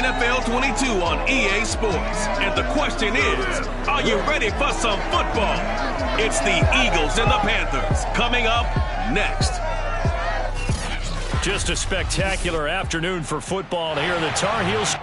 NFL 22 on EA Sports. And the question is, are you ready for some football? It's the Eagles and the Panthers coming up next. Just a spectacular afternoon for football here. The Tar Heels.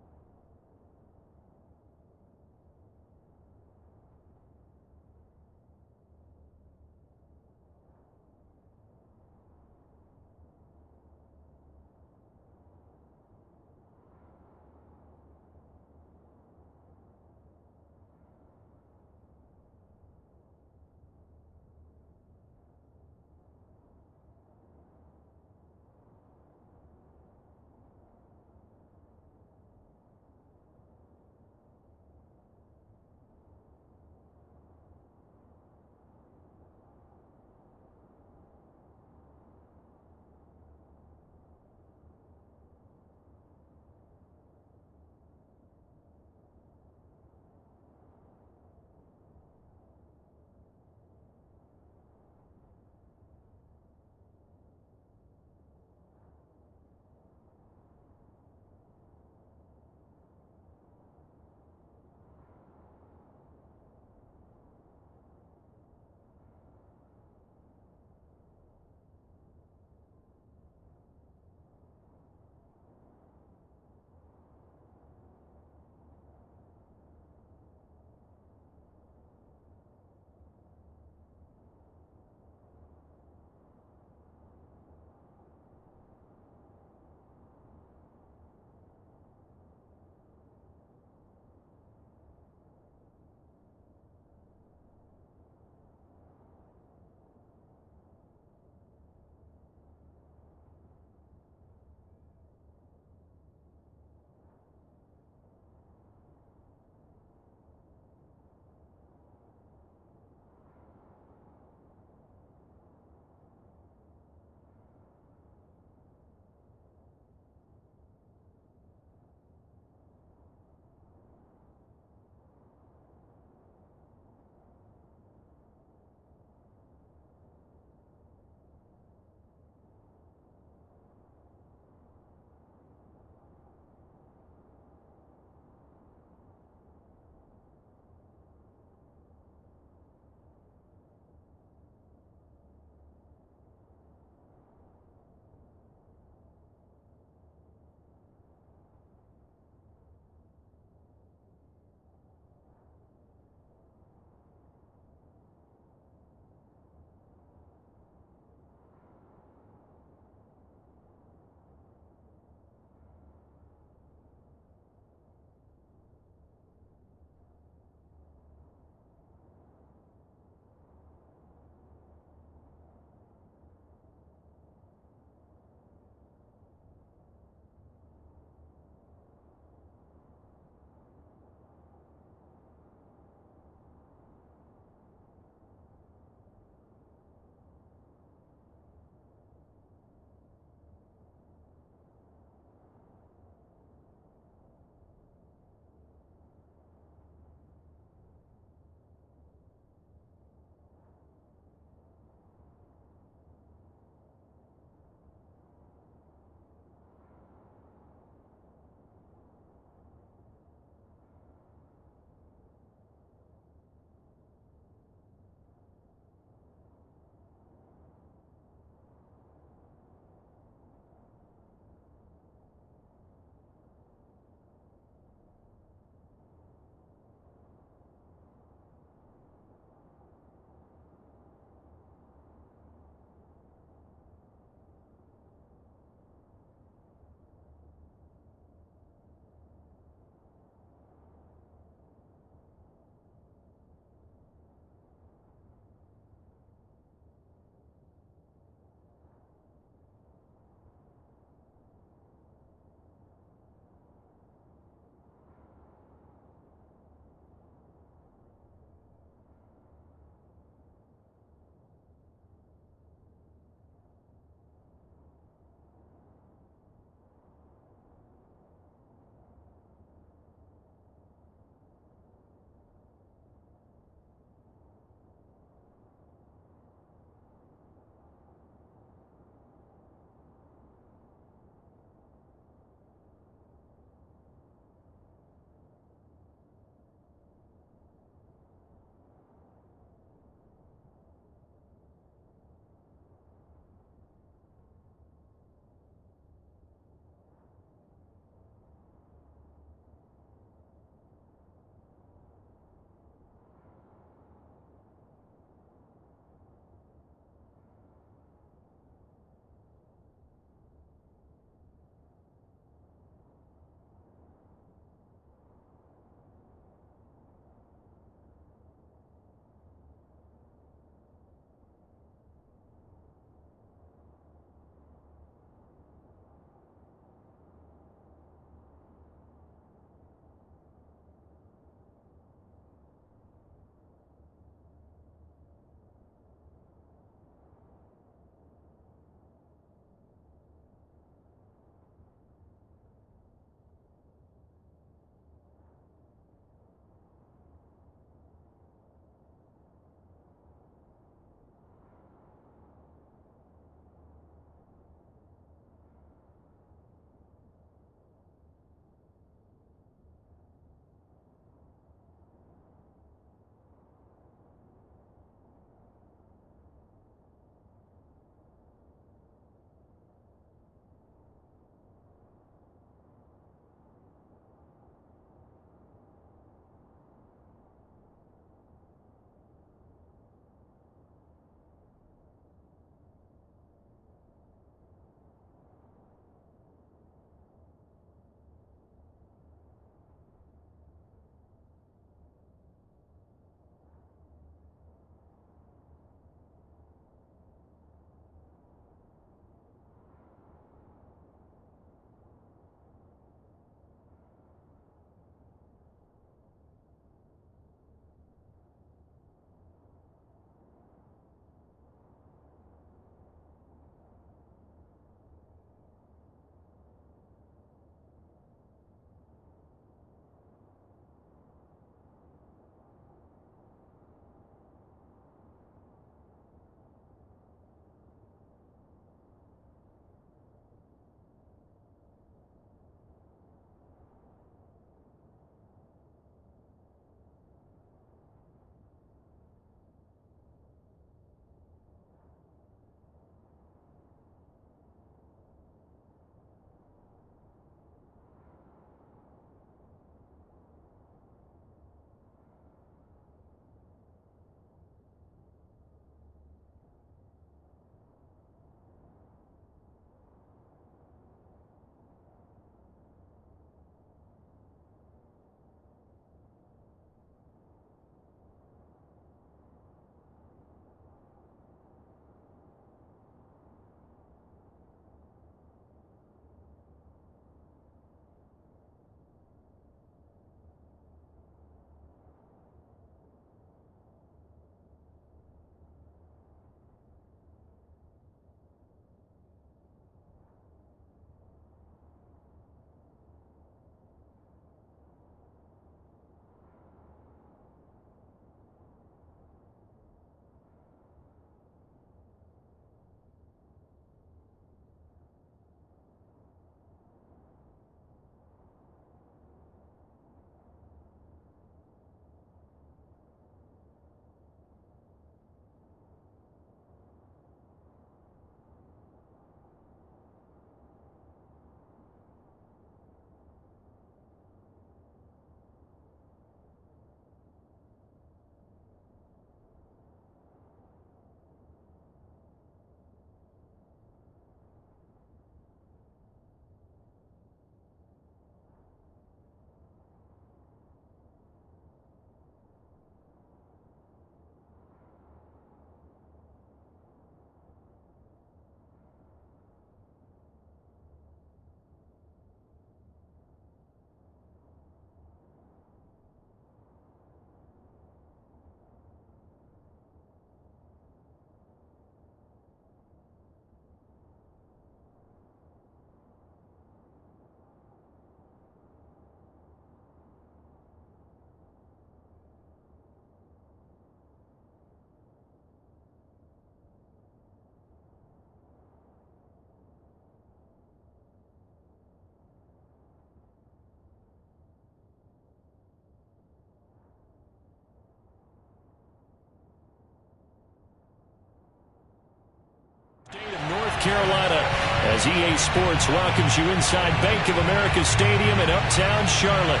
as EA Sports welcomes you inside Bank of America Stadium in Uptown Charlotte.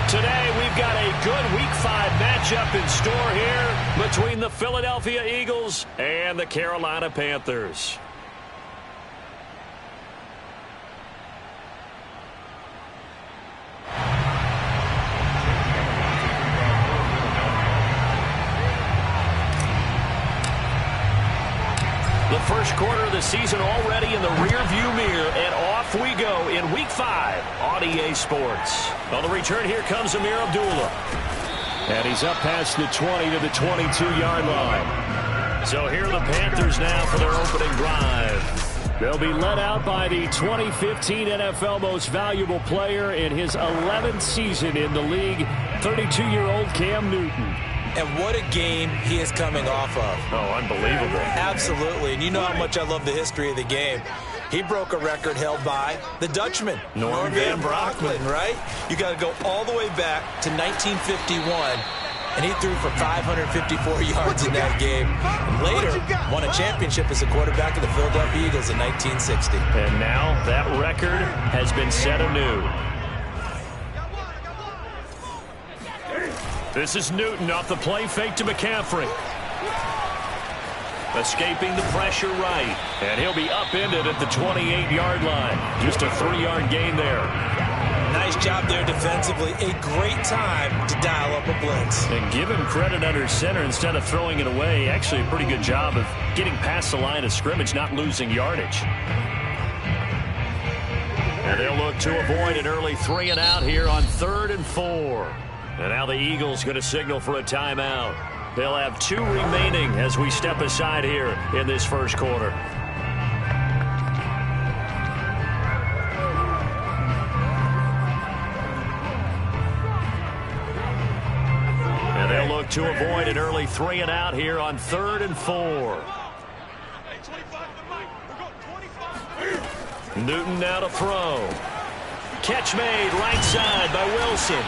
Today, we've got a good Week 5 matchup in store here between the Philadelphia Eagles and the Carolina Panthers. The first quarter of the season already in the rearview mirror, and off we go in Week 5 on EA Sports. On the return, here comes Amir Abdullah. And he's up past the 20 to the 22-yard line. So here are the Panthers now for their opening drive. They'll be led out by the 2015 NFL Most Valuable Player in his 11th season in the league, 32-year-old Cam Newton. And what a game he is coming off of. Oh, unbelievable. Absolutely. And you know how much I love the history of the game. He broke a record held by the Dutchman, Norm Van Brocklin, right? You got to go all the way back to 1951, and he threw for 554 yards in that game. And later, won a championship as a quarterback of the Philadelphia Eagles in 1960. And now that record has been set anew. This is Newton off the play fake to McCaffrey. Escaping the pressure right. And he'll be upended at the 28-yard line. Just a 3-yard gain there. Nice job there defensively. A great time to dial up a blitz. And give him credit under center instead of throwing it away. Actually a pretty good job of getting past the line of scrimmage, not losing yardage. And they'll look to avoid an early 3-and-out here on 3rd and 4. And now the Eagles going to signal for a timeout. They'll have 2 remaining as we step aside here in this first quarter. And they'll look to avoid an early 3-and-out here on 3rd and 4. Newton now to throw. Catch made right side by Wilson.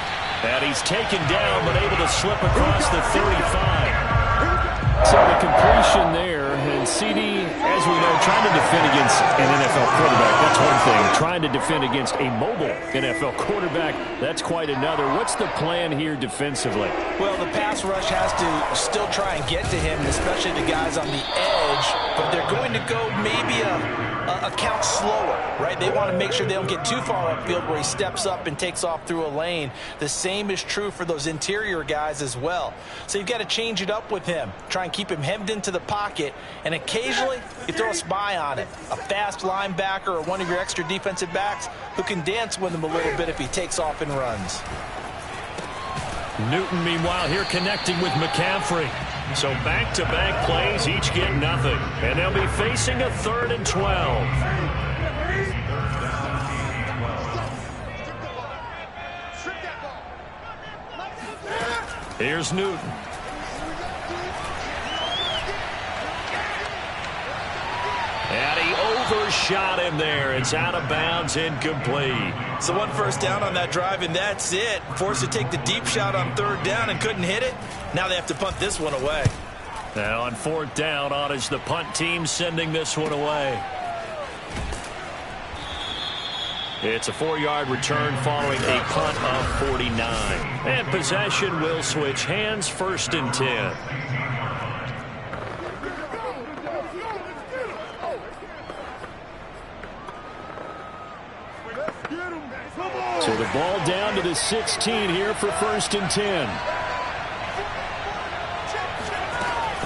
And he's taken down, but able to slip across the 35. So the completion there, and CD, as we know, trying to defend against an NFL quarterback, that's one thing. Trying to defend against a mobile NFL quarterback, that's quite another. What's the plan here defensively? Well, the pass rush has to still try and get to him, especially the guys on the edge, but they're going to go maybe a count slower, right? They want to make sure they don't get too far upfield where he steps up and takes off through a lane. The same is true for those interior guys as well. So you've got to change it up with him. Try and keep him hemmed into the pocket, and occasionally you throw a spy on it. A fast linebacker or one of your extra defensive backs who can dance with him a little bit if he takes off and runs. Newton, meanwhile, here connecting with McCaffrey. So back-to-back plays, each get nothing. And they'll be facing a 3rd and 12. Here's Newton. And he overshot him there. It's out of bounds, incomplete. So 1 first down on that drive, and that's it. Forced to take the deep shot on 3rd down and couldn't hit it. Now they have to punt this one away. Now on 4th down, on is the punt team sending this one away. It's a 4-yard return following a punt of 49. And possession will switch hands, 1st and 10. So the ball down to the 16 here for 1st and 10.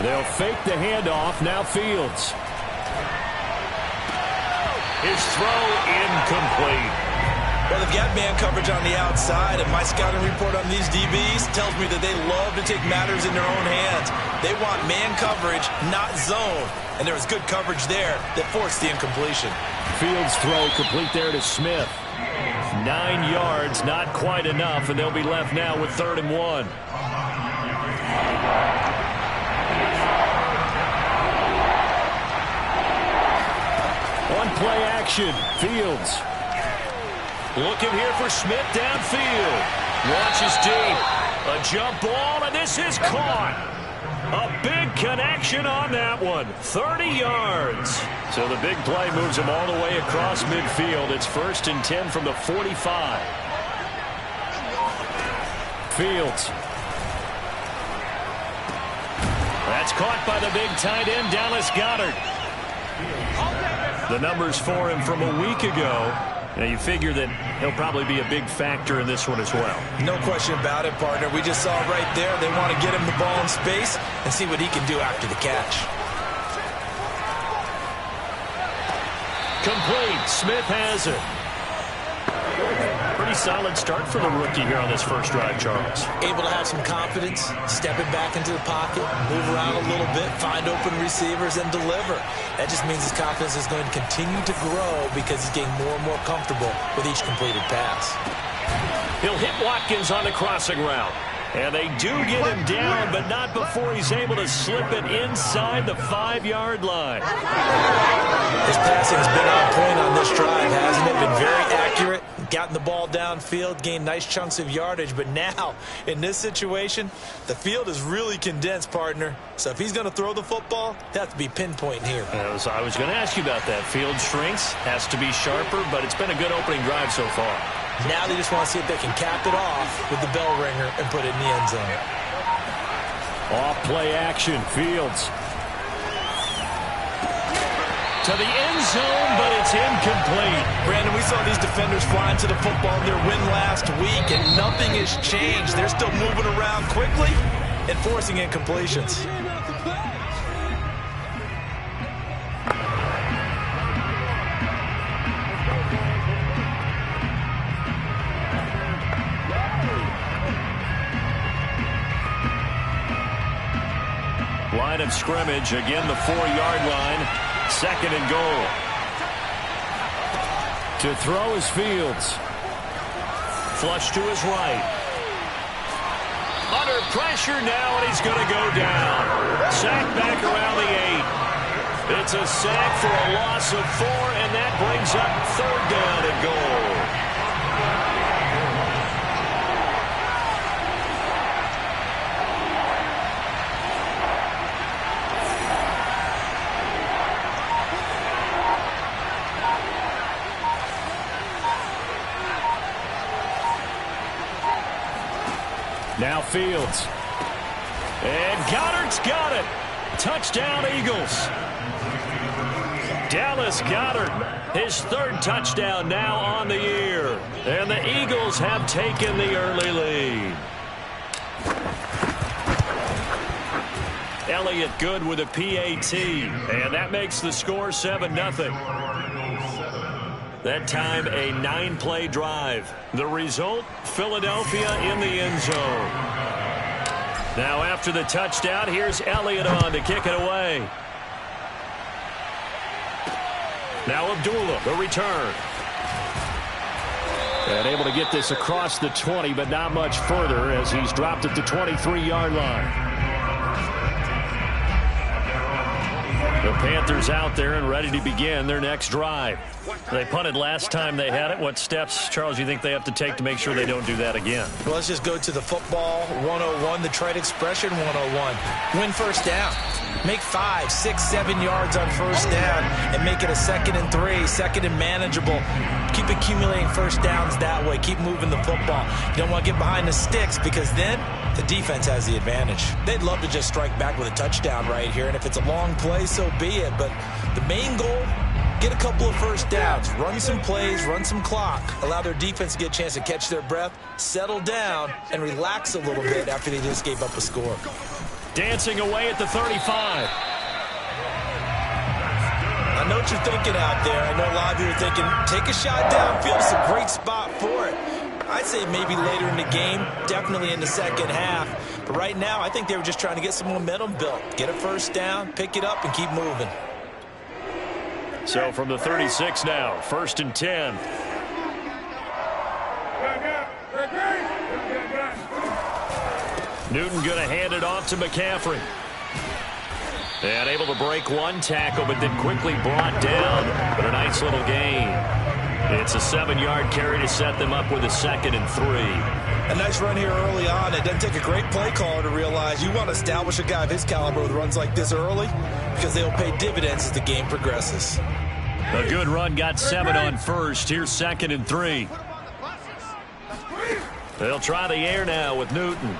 They'll fake the handoff. Now Fields. His throw incomplete. Well, they've got man coverage on the outside, and my scouting report on these DBs tells me that they love to take matters in their own hands. They want man coverage, not zone. And there was good coverage there that forced the incompletion. Fields' throw complete there to Smith. 9 yards, not quite enough, and they'll be left now with 3rd and 1. On play action, Fields. Looking here for Smith downfield. Launches deep. A jump ball, and this is caught. A big connection on that one. 30 yards. So the big play moves him all the way across midfield. It's 1st and 10 from the 45. Fields. That's caught by the big tight end, Dallas Goedert. The numbers for him from a week ago. Now you figure that he'll probably be a big factor in this one as well. No question about it, partner. We just saw it right there. They want to get him the ball in space and see what he can do after the catch. Complete. Smith has it. Pretty solid start for the rookie here on this first drive, Charles. Able to have some confidence, stepping back into the pocket, move around a little bit, find open receivers, and deliver. That just means his confidence is going to continue to grow because he's getting more and more comfortable with each completed pass. He'll hit Watkins on the crossing route. And they do get him down, but not before he's able to slip it inside the 5-yard line. His passing has been on point on this drive, hasn't it? Been very accurate, gotten the ball downfield, gained nice chunks of yardage. But now, in this situation, the field is really condensed, partner. So if he's going to throw the football, it has to be pinpoint here. I was going to ask you about that. Field shrinks, has to be sharper, but it's been a good opening drive so far. Now they just want to see if they can cap it off with the bell ringer and put it in the end zone. Off play action, Fields. To the end zone, but it's incomplete. Brandon, we saw these defenders flying to the football in their win last week, and nothing has changed. They're still moving around quickly and forcing incompletions. Line of scrimmage, again the 4-yard line, 2nd and goal. To throw is Fields. Flush to his right. Under pressure now, and he's going to go down. Sack back around the 8. It's a sack for a loss of 4, and that brings up 3rd down and goal. Now Fields. And Goddard's got it. Touchdown, Eagles. Dallas Goedert, his 3rd touchdown now on the year. And the Eagles have taken the early lead. Elliott good with a PAT. And that makes the score 7-0. That time, a 9-play drive. The result, Philadelphia in the end zone. Now after the touchdown, here's Elliott on to kick it away. Now Abdullah, the return. And able to get this across the 20, but not much further as he's dropped at the 23-yard line. The Panthers out there and ready to begin their next drive. They punted last time they had it. What steps, Charles, you think they have to take to make sure they don't do that again? Well, let's just go to the football 101, the trade expression 101. Win first down. Make 5, 6, 7 yards on first down and make it a 2nd and 3, 2nd and manageable. Keep accumulating first downs that way. Keep moving the football. You don't want to get behind the sticks because then the defense has the advantage. They'd love to just strike back with a touchdown right here, and if it's a long play, so be it. But the main goal, get a couple of first downs, run some plays, run some clock, allow their defense to get a chance to catch their breath, settle down, and relax a little bit after they just gave up a score. Dancing away at the 35. I know what you're thinking out there. I know a lot of you are thinking, take a shot downfield. It's a great spot for it. I'd say maybe later in the game, definitely in the second half. But right now, I think they were just trying to get some momentum built. Get a first down, pick it up, and keep moving. So from the 36 now, 1st and 10. Newton going to hand it off to McCaffrey. And able to break one tackle, but then quickly brought down. But a nice little gain. It's a 7-yard carry to set them up with a 2nd and 3. A nice run here early on. It doesn't take a great play caller to realize you want to establish a guy of his caliber with runs like this early because they'll pay dividends as the game progresses. A good run got 7 on first. Here's 2nd and 3. They'll try the air now with Newton.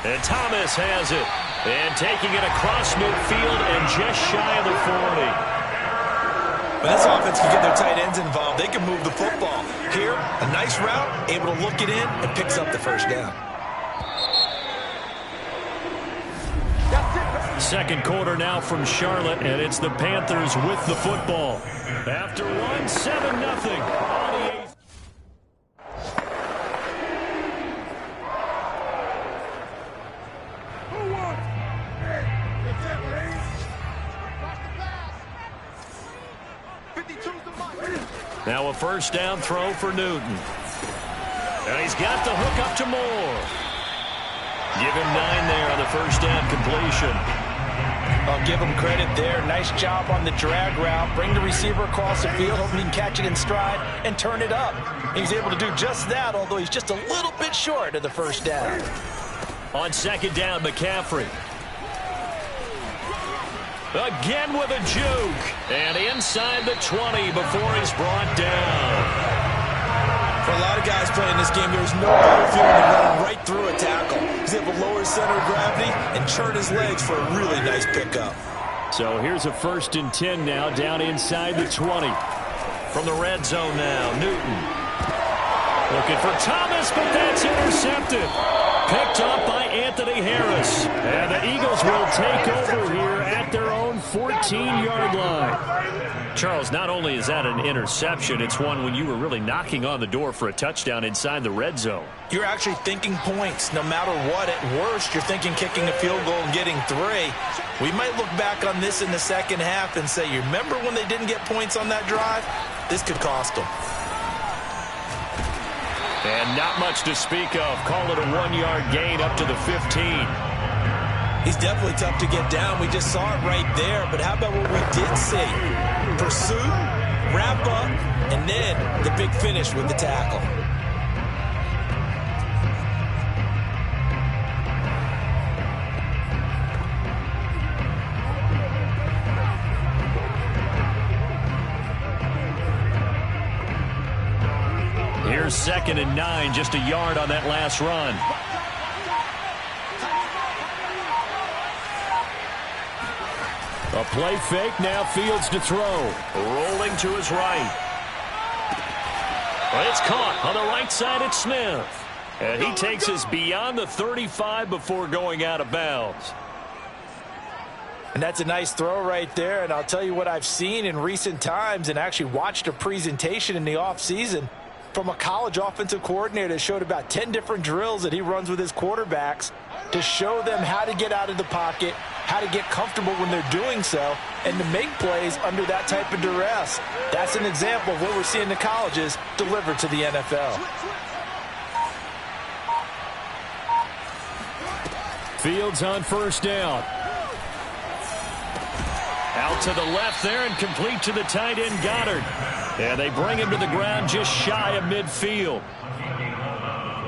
And Thomas has it. And taking it across midfield and just shy of the 40. When this offense can get their tight ends involved, they can move the football. Here, a nice route, able to look it in, and picks up the first down. Second quarter now from Charlotte, and it's the Panthers with the football. After one, 7-0 on the 8th. Now a first down throw for Newton. And he's got the hook up to Moore. Give him 9 there on the first down completion. I'll give him credit there. Nice job on the drag route. Bring the receiver across the field, hoping he can catch it in stride and turn it up. He's able to do just that, although he's just a little bit short of the first down. On second down, McCaffrey. Again with a juke. And inside the 20 before he's brought down. For a lot of guys playing this game, there's no better feeling than running right through a tackle. He's able to lower his center of gravity and churn his legs for a really nice pickup. So here's a 1st and 10 now, down inside the 20. From the red zone now, Newton. Looking for Thomas, but that's intercepted. Picked up by Anthony Harris. And the Eagles will take over here at their own 14-yard line. Charles, not only is that an interception, it's one when you were really knocking on the door for a touchdown inside the red zone. You're actually thinking points no matter what. At worst, you're thinking kicking a field goal and getting 3. We might look back on this in the second half and say, you remember when they didn't get points on that drive? This could cost them. And not much to speak of. Call it a 1-yard gain up to the 15. He's definitely tough to get down. We just saw it right there. But how about what we did see? Pursuit, wrap up, and then the big finish with the tackle. Here's 2nd and 9, just a yard on that last run. A play fake, now Fields to throw. Rolling to his right. Well, it's caught on the right side at Smith. And he takes us beyond the 35 before going out of bounds. And that's a nice throw right there. And I'll tell you what I've seen in recent times and actually watched a presentation in the offseason from a college offensive coordinator that showed about 10 different drills that he runs with his quarterbacks to show them how to get out of the pocket, how to get comfortable when they're doing so, and to make plays under that type of duress. That's an example of what we're seeing the colleges deliver to the NFL. Fields on first down. Out to the left there and complete to the tight end Goddard. And they bring him to the ground just shy of midfield.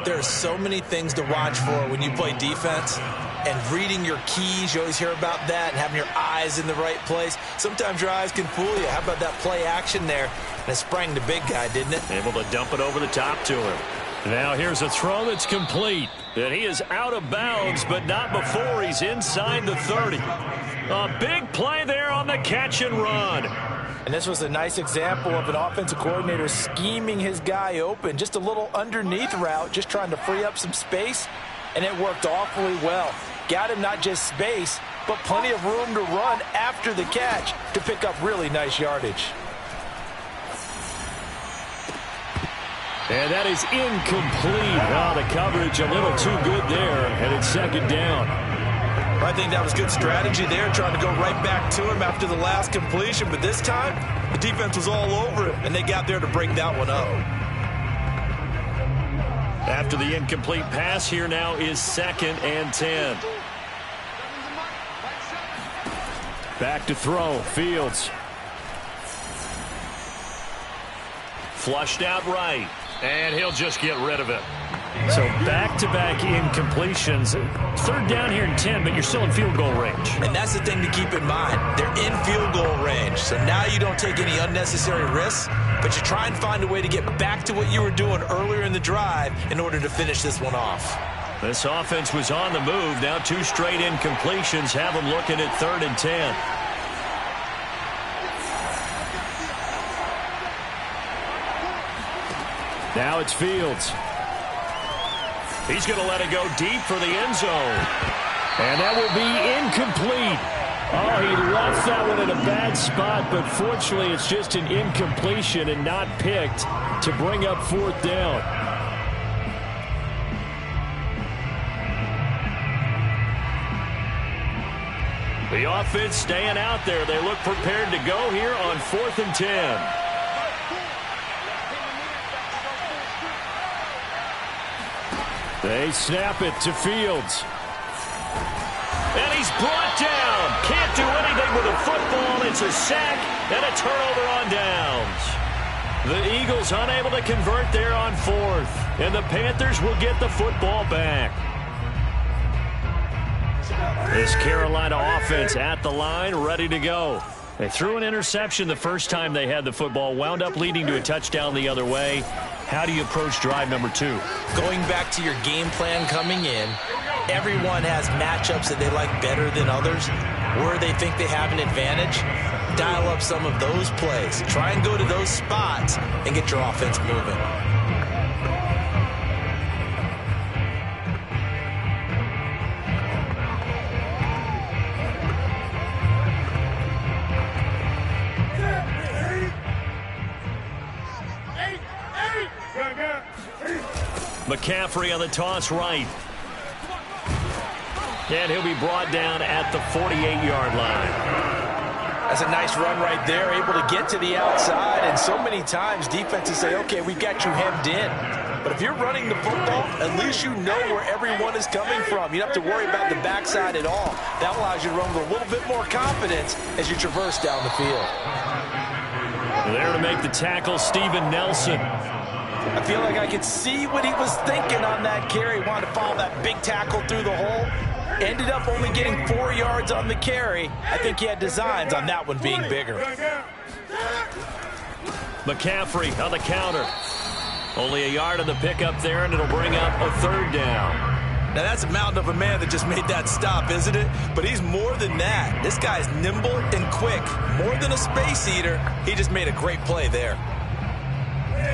There are so many things to watch for when you play defense. And reading your keys, you always hear about that, and having your eyes in the right place. Sometimes your eyes can fool you. How about that play action there? And it sprang the big guy, didn't it? Able to dump it over the top to him. Now here's a throw that's complete. And he is out of bounds, but not before he's inside the 30. A big play there on the catch and run. And this was a nice example of an offensive coordinator scheming his guy open. Just a little underneath route, just trying to free up some space. And it worked awfully well. Got him not just space, but plenty of room to run after the catch to pick up really nice yardage. And that is incomplete. Oh, the coverage a little too good there, and it's second down. I think that was good strategy there, trying to go right back to him after the last completion. But this time, the defense was all over it, and they got there to break that one up. After the incomplete pass, here now is 2nd and 10. Back to throw, Fields. Flushed out right, and he'll just get rid of it. So back-to-back incompletions. Third down here in 10, but you're still in field goal range. And that's the thing to keep in mind. They're in field goal range. So now you don't take any unnecessary risks, but you try and find a way to get back to what you were doing earlier in the drive in order to finish this one off. This offense was on the move. Now 2 straight incompletions have them looking at 3rd and 10. Now it's Fields. He's going to let it go deep for the end zone. And that will be incomplete. Oh, he left that one in a bad spot, but fortunately it's just an incompletion and not picked to bring up 4th down. The offense staying out there. They look prepared to go here on 4th and 10. They snap it to Fields. And he's brought down. Can't do anything with a football. It's a sack and a turnover on downs. The Eagles unable to convert there on 4th. And the Panthers will get the football back. This Carolina offense at the line, ready to go. They threw an interception the first time they had the football, wound up leading to a touchdown the other way. How do you approach drive number 2? Going back to your game plan coming in, everyone has matchups that they like better than others, where they think they have an advantage. Dial up some of those plays. Try and go to those spots and get your offense moving. McCaffrey on the toss right. And he'll be brought down at the 48-yard line. That's a nice run right there, able to get to the outside. And so many times defenses say, okay, we've got you hemmed in. But if you're running the football, at least you know where everyone is coming from. You don't have to worry about the backside at all. That allows you to run with a little bit more confidence as you traverse down the field. There to make the tackle, Steven Nelson. I feel like I could see what he was thinking on that carry. Wanted to follow that big tackle through the hole. Ended up only getting 4 yards on the carry. I think he had designs on that one being bigger. McCaffrey on the counter. Only a yard on the pickup there, and it'll bring up a 3rd down. Now that's a mountain of a man that just made that stop, isn't it? But he's more than that. This guy's nimble and quick. More than a space eater. He just made a great play there.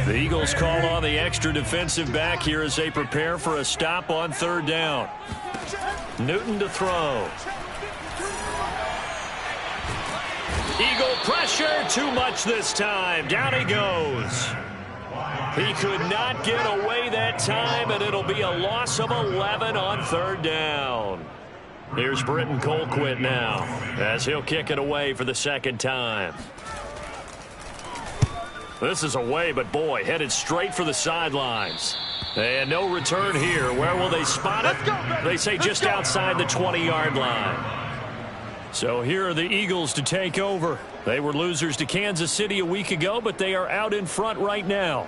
The Eagles call on the extra defensive back here as they prepare for a stop on 3rd down. Newton to throw. Eagle pressure, too much this time. Down he goes. He could not get away that time, and it'll be a loss of 11 on 3rd down. Here's Britton Colquitt now as he'll kick it away for the 2nd time. This is away, but boy, headed straight for the sidelines. And no return here. Where will they spot it? They say just outside the 20-yard line. So here are the Eagles to take over. They were losers to Kansas City a week ago, but they are out in front right now.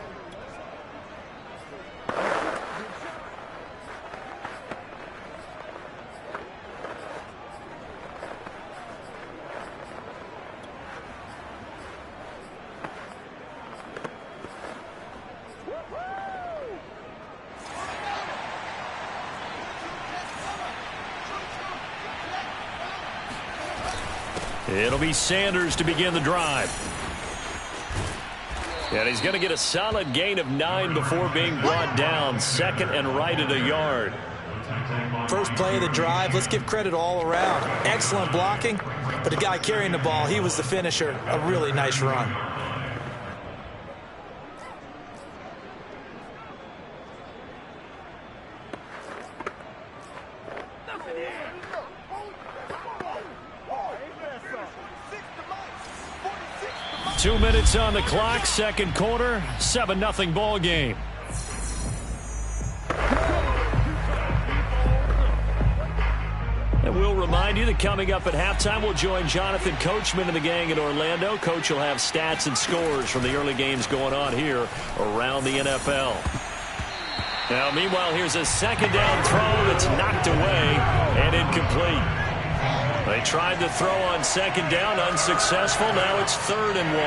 It'll be Sanders to begin the drive. And he's going to get a solid gain of 9 before being brought down. 2nd and right at a yard. First play of the drive, let's give credit all around. Excellent blocking, but the guy carrying the ball, he was the finisher. A really nice run. Two minutes on the clock, 2nd quarter, 7-0 ball game. And we'll remind you that coming up at halftime, we'll join Jonathan Coachman and the gang in Orlando. Coach will have stats and scores from the early games going on here around the NFL. Now, meanwhile, here's a second down throw that's knocked away and incomplete. They tried to throw on second down, unsuccessful. Now it's 3rd and 1.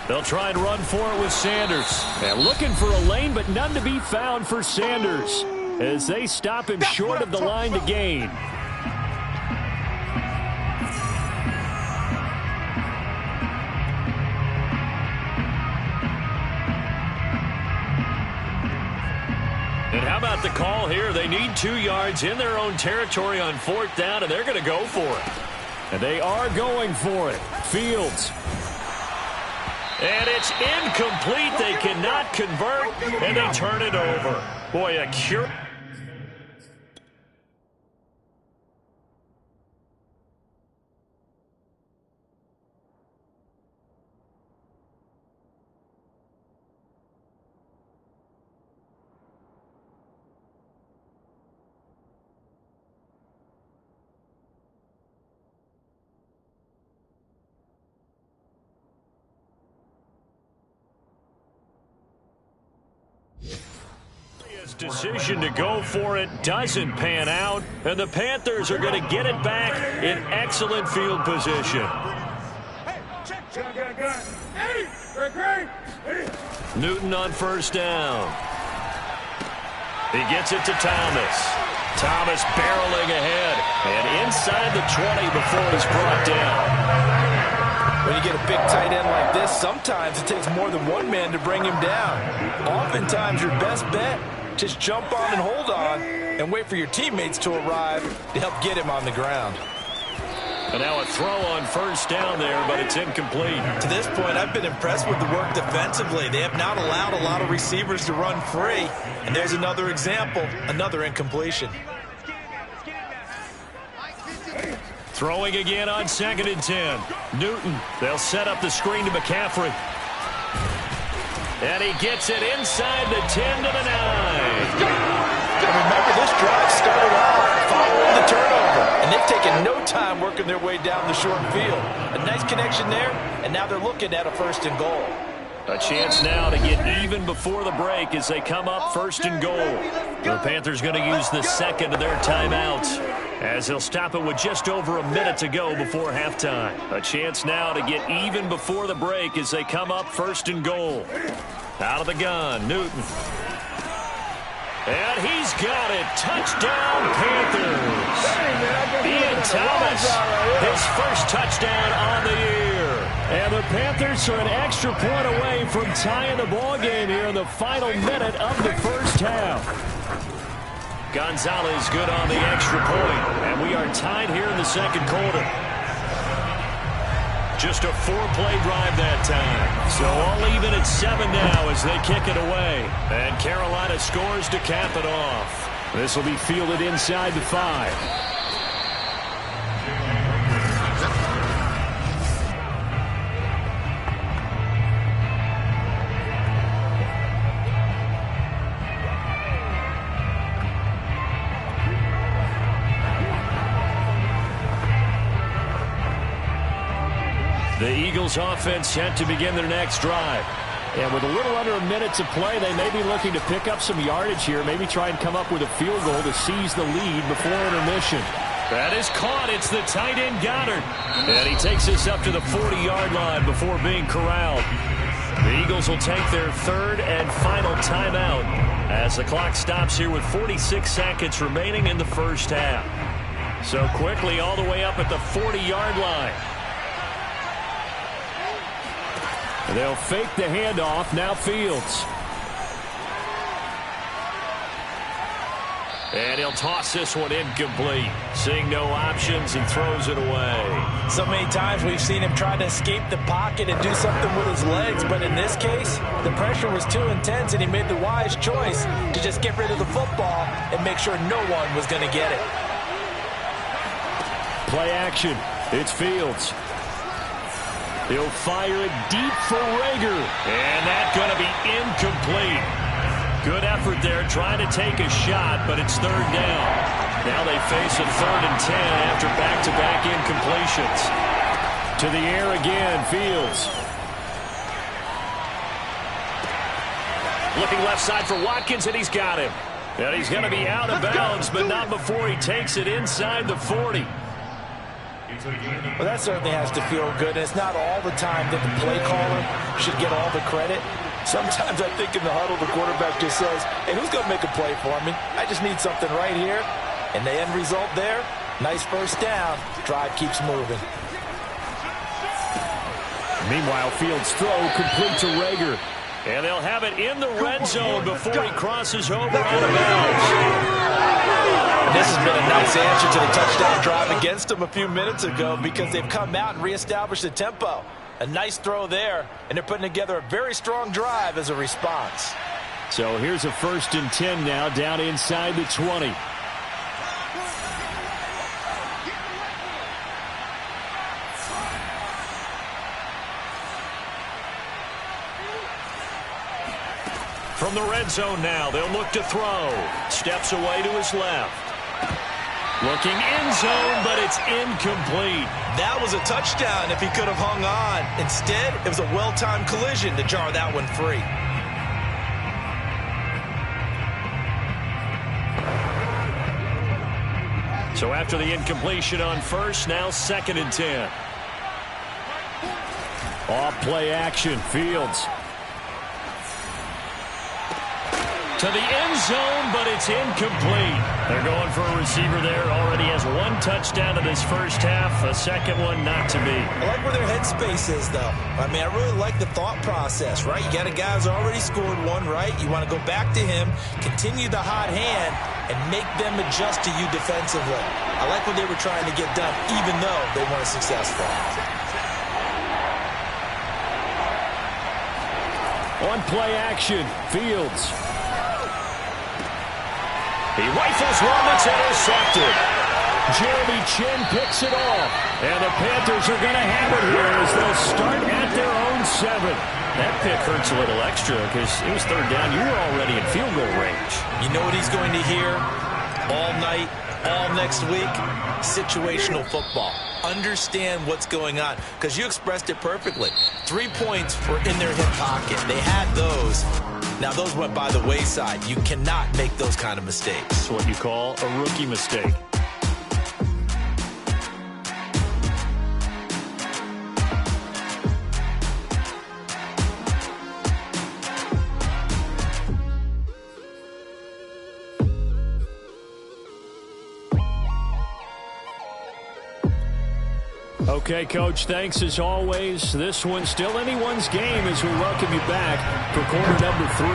They'll try and run for it with Sanders. And looking for a lane, but none to be found for Sanders as they stop him short of the line to gain. And how about the call here? They need 2 yards in their own territory on 4th down, and they're going to go for it. And they are going for it. Fields. And it's incomplete. They cannot convert, and they turn it over. Boy, a cure. Decision to go for it doesn't pan out, and the Panthers are going to get it back in excellent field position. Newton on 1st down. He gets it to Thomas. Thomas barreling ahead and inside the 20 before he's brought down. When you get a big tight end like this, sometimes it takes more than one man to bring him down. Oftentimes your best bet, just jump on and hold on and wait for your teammates to arrive to help get him on the ground. And now a throw on 1st down there, but it's incomplete. To this point, I've been impressed with the work defensively. They have not allowed a lot of receivers to run free. And there's another example, another incompletion. Throwing again on 2nd and 10. Newton, they'll set up the screen to McCaffrey. And he gets it inside the 10 to the 9. And remember, this drive started off following the turnover. And they've taken no time working their way down the short field. A nice connection there, and now they're looking at a 1st and goal. A chance now to get even before the break as they come up 1st and goal. The Panthers going to use the 2nd of their timeouts as they'll stop it with just over a minute to go before halftime. A chance now to get even before the break as they come up 1st and goal. Out of the gun, Newton. And he's got it. Touchdown, Panthers. Ian Thomas, his first touchdown on the year. And the Panthers are an extra point away from tying the ball game here in the final minute of the 1st half. Gonzalez good on the extra point, and we are tied here in the 2nd quarter. Just a 4-play drive that time. So all even at 7 now as they kick it away. And Carolina scores to cap it off. This will be fielded inside the 5. The Eagles offense set to begin their next drive. And with a little under a minute to play, they may be looking to pick up some yardage here, maybe try and come up with a field goal to seize the lead before intermission. That is caught. It's the tight end Goddard. And he takes us up to the 40-yard line before being corralled. The Eagles will take their 3rd and final timeout as the clock stops here with 46 seconds remaining in the 1st half. So quickly all the way up at the 40-yard line. They'll fake the handoff. Now Fields. And he'll toss this one incomplete. Seeing no options, he throws it away. So many times we've seen him try to escape the pocket and do something with his legs, but in this case, the pressure was too intense and he made the wise choice to just get rid of the football and make sure no one was going to get it. Play action. It's Fields. He'll fire it deep for Rager. And that's going to be incomplete. Good effort there trying to take a shot, but it's 3rd down. Now they face a 3rd and 10 after back-to-back incompletions. To the air again, Fields. Looking left side for Watkins, and he's got him. And he's going to be out of bounds, but not before he takes it inside the 40. Well, that certainly has to feel good. And it's not all the time that the play caller should get all the credit. Sometimes I think in the huddle, the quarterback just says, hey, who's going to make a play for me? I just need something right here. And the end result there, nice first down. Drive keeps moving. Meanwhile, Fields' throw complete to Rager. And they'll have it in the red zone before he crosses over out of bounds. This has been a nice answer to the touchdown drive against them a few minutes ago because they've come out and reestablished the tempo. A nice throw there, and they're putting together a very strong drive as a response. So here's a 1st and 10 now, down inside the 20. From the red zone now, they'll look to throw. Steps away to his left. Looking end zone, but it's incomplete. That was a touchdown if he could have hung on. Instead, it was a well-timed collision to jar that one free. So after the incompletion on first, now 2nd and 10. Off play action, Fields. To the end zone, but it's incomplete. They're going for a receiver there. Already has 1 touchdown in this first half. A second one not to be. I like where their headspace is, though. I mean, I really like the thought process, right? You got a guy who's already scored 1, right? You want to go back to him, continue the hot hand, and make them adjust to you defensively. I like what they were trying to get done, even though they weren't successful. On play action, Fields. He rifles one that's intercepted. Jeremy Chin picks it off. And the Panthers are going to have it here as they'll start at their own 7. That pick hurts a little extra because it was 3rd down. You were already in field goal range. You know what he's going to hear all night, all next week? Situational football. Understand what's going on because you expressed it perfectly. 3 points were in their hip pocket. They had those. Now, those went by the wayside. You cannot make those kind of mistakes. That's what you call a rookie mistake. Okay, Coach, thanks as always. This one's still anyone's game as we welcome you back for quarter number 3.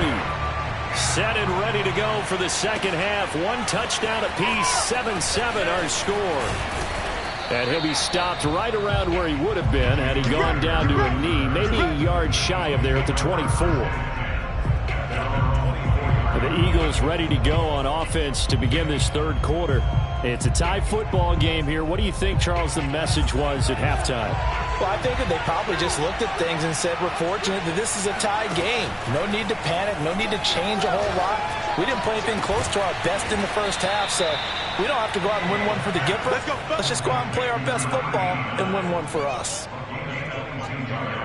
Set and ready to go for the second half. 1 touchdown apiece, 7-7 our score. And he'll be stopped right around where he would have been had he gone down to a knee, maybe a yard shy of there at the 24. The Eagles ready to go on offense to begin this 3rd quarter. It's a tie football game here. What do you think, Charles, the message was at halftime? Well, I think that they probably just looked at things and said, we're fortunate that this is a tie game. No need to panic, no need to change a whole lot. We didn't play anything close to our best in the first half, so we don't have to go out and win one for the Gipper. Let's just go out and play our best football and win one for us.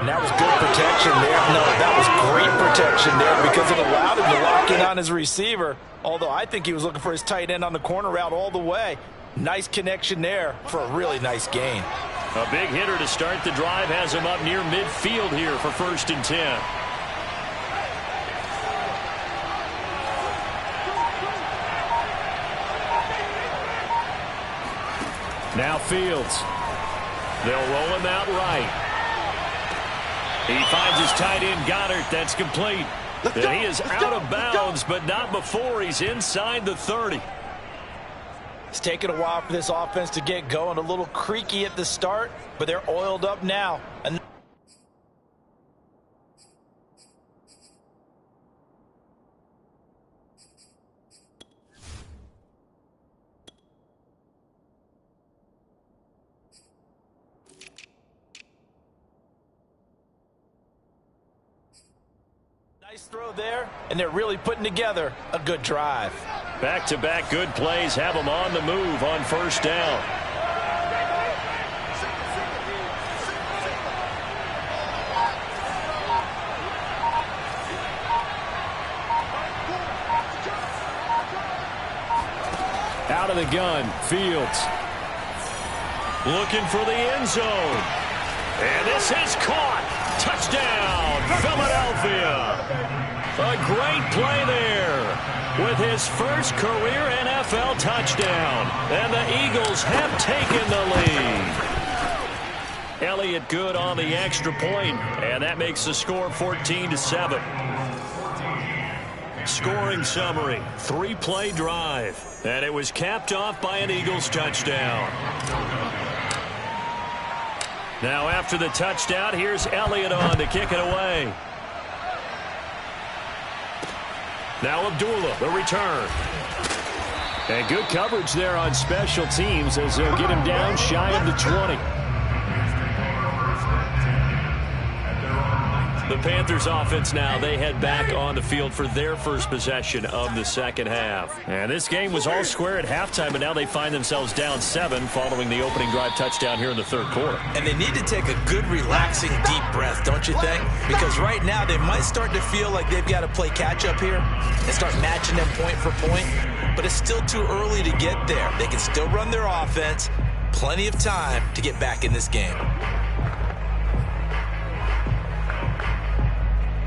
And that was good protection there. No, that was great protection there because it allowed him to lock in on his receiver. Although I think he was looking for his tight end on the corner route all the way. Nice connection there for a really nice gain. A big hitter to start the drive has him up near midfield here for 1st and 10. Now Fields. They'll roll him out right. He finds his tight end, Goddard. That's complete. And he is out of bounds, but not before he's inside the 30. It's taken a while for this offense to get going. A little creaky at the start, but they're oiled up now. Nice throw there, and they're really putting together a good drive. Back-to-back good plays have them on the move on 1st down. Out of the gun, Fields. Looking for the end zone. And this is caught. Touchdown, Philadelphia. A great play there with his first career NFL touchdown. And the Eagles have taken the lead. Elliott good on the extra point, and that makes the score 14-7. Scoring summary, 3-play drive. And it was capped off by an Eagles touchdown. Now after the touchdown, here's Elliott on to kick it away. Now Abdullah, the return. And good coverage there on special teams as they'll get him down shy of the 20. The Panthers offense now, they head back on the field for their first possession of the second half. And this game was all square at halftime, but now they find themselves down 7 following the opening drive touchdown here in the third quarter. And they need to take a good, relaxing, deep breath, don't you think? Because right now they might start to feel like they've got to play catch-up here and start matching them point for point. But it's still too early to get there. They can still run their offense. Plenty of time to get back in this game.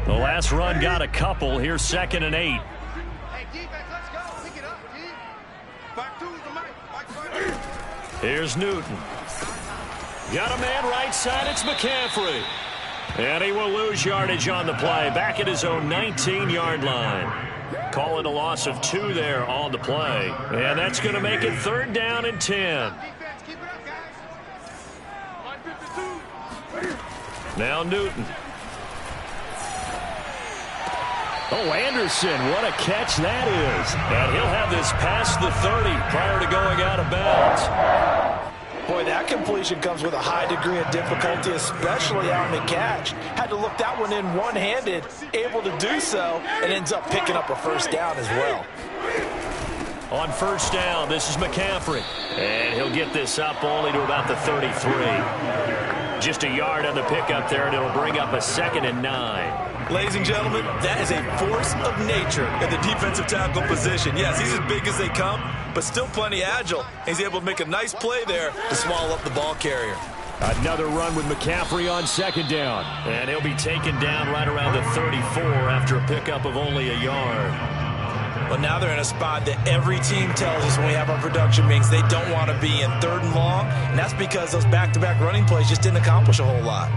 The last run got a couple. Here's 2nd and 8. Hey, defense, let's go. Pick it up, team. Back to the mic. Here's Newton. Got a man right side. It's McCaffrey. And he will lose yardage on the play. Back at his own 19-yard line. Call it a loss of 2 there on the play. And that's going to make it 3rd down and 10. Defense, keep it up, guys. Line 52. Now Newton. Oh, Anderson, what a catch that is. And he'll have this past the 30 prior to going out of bounds. Boy, that completion comes with a high degree of difficulty, especially on the catch. Had to look that one in one-handed, able to do so, and ends up picking up a first down as well. On first down, this is McCaffrey. And he'll get this up only to about the 33. Just a yard on the pickup there, and it'll bring up a 2nd and 9. Ladies and gentlemen, that is a force of nature at the defensive tackle position. Yes, he's as big as they come, but still plenty agile. He's able to make a nice play there to swallow up the ball carrier. Another run with McCaffrey on 2nd down. And he'll be taken down right around the 34 after a pickup of only a yard. Well, now they're in a spot that every team tells us when we have our production meetings they don't want to be in 3rd and long, and that's because those back-to-back running plays just didn't accomplish a whole lot.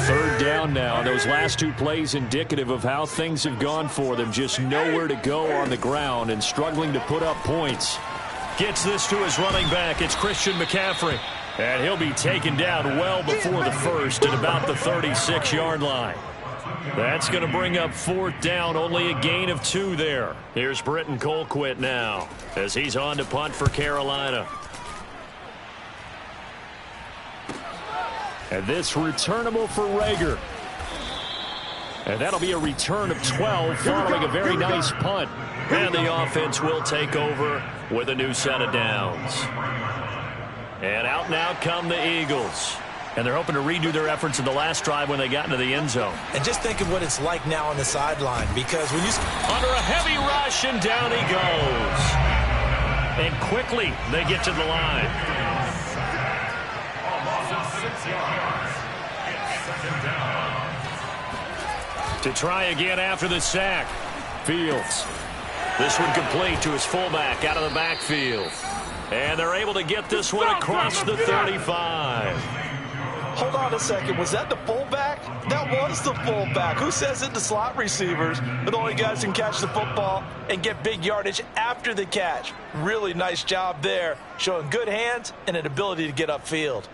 3rd down now. Those last 2 plays indicative of how things have gone for them. Just nowhere to go on the ground and struggling to put up points. Gets this to his running back. It's Christian McCaffrey. And he'll be taken down well before the first at about the 36-yard line. That's going to bring up 4th down. Only a gain of 2 there. Here's Britton Colquitt now as he's on to punt for Carolina. And this returnable for Rager. And that'll be a return of 12 following a very nice punt. And the offense will take over with a new set of downs. And out now come the Eagles. And they're hoping to redo their efforts in the last drive when they got into the end zone. And just think of what it's like now on the sideline, because when you... Under a heavy rush, and down he goes. And quickly they get to the line. To try again after the sack. Fields. This one complete to his fullback out of the backfield. And they're able to get this one across the 35. Hold on a second. Was that the fullback? That was the fullback. Who says it? The slot receivers are the only guys who can catch the football and get big yardage after the catch. Really nice job there, showing good hands and an ability to get upfield.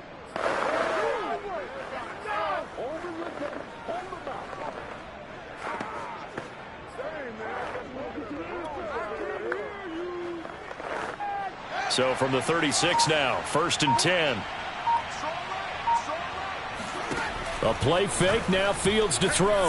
So from the 36 now, 1st and 10. A play fake, now Fields to throw.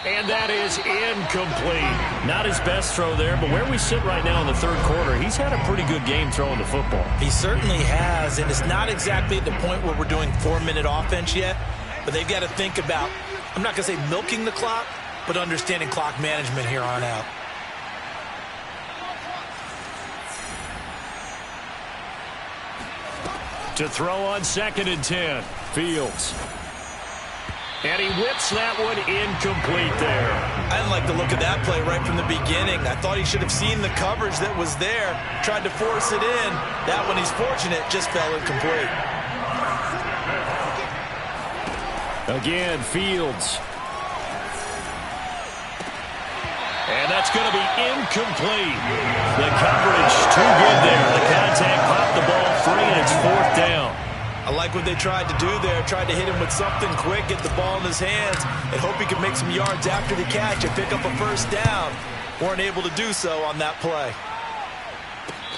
And that is incomplete. Not his best throw there, but where we sit right now in the 3rd quarter, he's had a pretty good game throwing the football. He certainly has, and it's not exactly at the point where we're doing 4-minute offense yet, but they've got to think about, I'm not going to say milking the clock, but understanding clock management here on out. To throw on 2nd and 10. Fields. And he whips that one incomplete there. I didn't like the look of that play right from the beginning. I thought he should have seen the coverage that was there, tried to force it in. That one, he's fortunate, just fell incomplete. Again, Fields. And that's going to be incomplete. The coverage too good there. The contact popped the ball free, and it's 4th down. I like what they tried to do there. Tried to hit him with something quick, get the ball in his hands, and hope he could make some yards after the catch and pick up a 1st down. Weren't able to do so on that play.